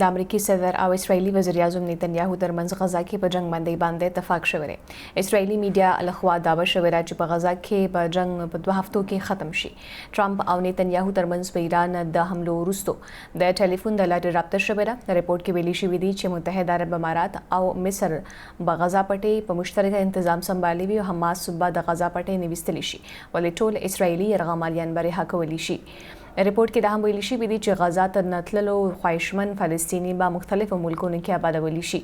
د امریکای صدر او اسرائیلي وزیر اعظم نیتنیاهو ترمنځ غزا کې په جنگ باندې اتفاق شوی دی. اسرائیلي میډیا لخوا دعوه شوې ده چې په غزا کې په جنگ په 2 هفتو کې ختم شي. ټرمپ او نیتنیاهو ترمنځ په ایران د حملو وروسته د ټلیفون د لارې رابطه شوې ده. رپورټ کې ویلي شوی دی چې متحده عرب امارات او مصر په غزا پټې په مشترکه تنظیم سمبالي وي او حماس به د غزا پټې نیوستلی شي ولې ټول اسرائیلي یرغمالیان به رها کولی شي. رپورټ کې دا هم ویلي شوی دی چې غزا ته نتللو خواهشمن فلسطیني به مختلفو ملکونو کې آبادولی شي.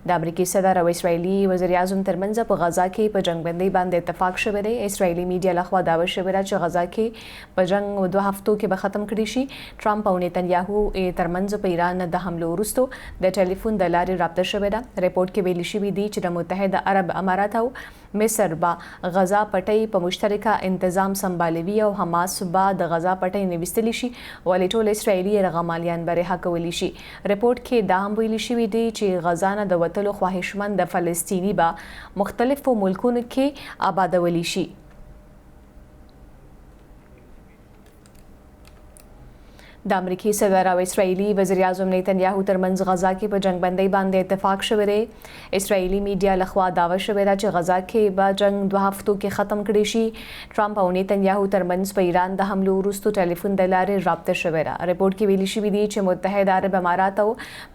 د امریکای صدر او اسرائیلي وزیر اعظم ترمنځ په غزا کې په جنگ باندې اتفاق شوی دی. اسرائیلي میډیا لخوا دعوه شوې ده چې غزا کې په جنگ 2 هفتو کې به ختم کړي شي. ټرمپ او نیتنیاهو ترمنځ په ایران د حملو وروسته د ټلیفون د لارې رابطه شوې ده. رپورټ کې ویلي شوی دی چې د متحده عرب امارات او مصر به غزا پټۍ په مشترکه انتظام سمبالوي او حماس به د غزا پټۍ نیوستلی شي ولې ټول اسرائیلي یرغمالیان به رها کولی شي. رپورټ کې دا هم ویلي شوی دی چې غزا نه د وتلو خواهشمند فلسطیني به مختلفو ملکونو کې آبادولی شي. د امریکای صدر او اسرائیلي وزیر اعظم نیتنیاهو ترمنځ غزا کې په جنگ باندې اتفاق شوی دی. اسرائیلي میډیا لخوا دعوه شوې ده چې غزا کې به جنگ 2 هفتو کې ختم کړي شي. ټرمپ او نیتنیاهو ترمنځ په ایران د حملو وروسته ټلیفون د لارې رابطه شوې ده. رپورټ کې ویلي شوی دی چې متحده عرب امارات او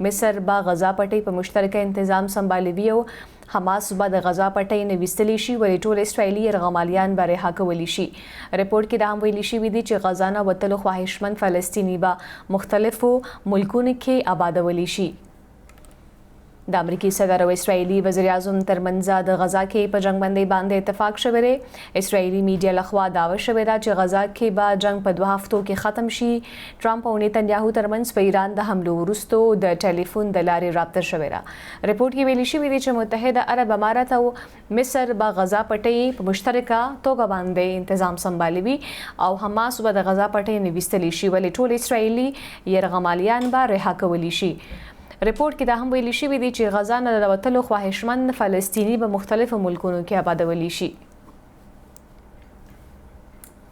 مصر به غزا پټۍ په مشترکه انتظام سمبالوي او حماس به د غزا پټۍ نیوستلی شي ولې ټول اسرائیلي یرغمالیان به رها کولی شي. رپورټ کې دا هم ویلي شوی دی چې غزا نه وتلو خواهشمند فلسطیني به مختلفو ملکونو کې آبادولی شي. د امریکای صدر او اسرائیلي وزیر اعظم ترمنځ د غزا کې په جنگ باندې اتفاق شوی دی. اسرائیلي میډیا لخوا دعوه شوې ده چې غزا کې به جنگ په 2 هفتو کې ختم شي. ټرمپ او نیتنیاهو ترمنځ په ایران د حملو وروسته د ټلیفون د لارې رابطه شوې ده. رپورټ کې ویلي شوی دی چې متحده عرب امارات او مصر به غزا پټۍ په مشترکه توګه باندې انتظام سمبالوي او حماس به د غزا پټۍ نیوستلی شي ولې ټول اسرائیلي یرغمالیان به رها کولی شي. رپورټ کې دا هم ویلي شوی دی چې غزا نه د وتلو خواهشمند فلسطیني به مختلفو ملکونو کې آبادولی شي.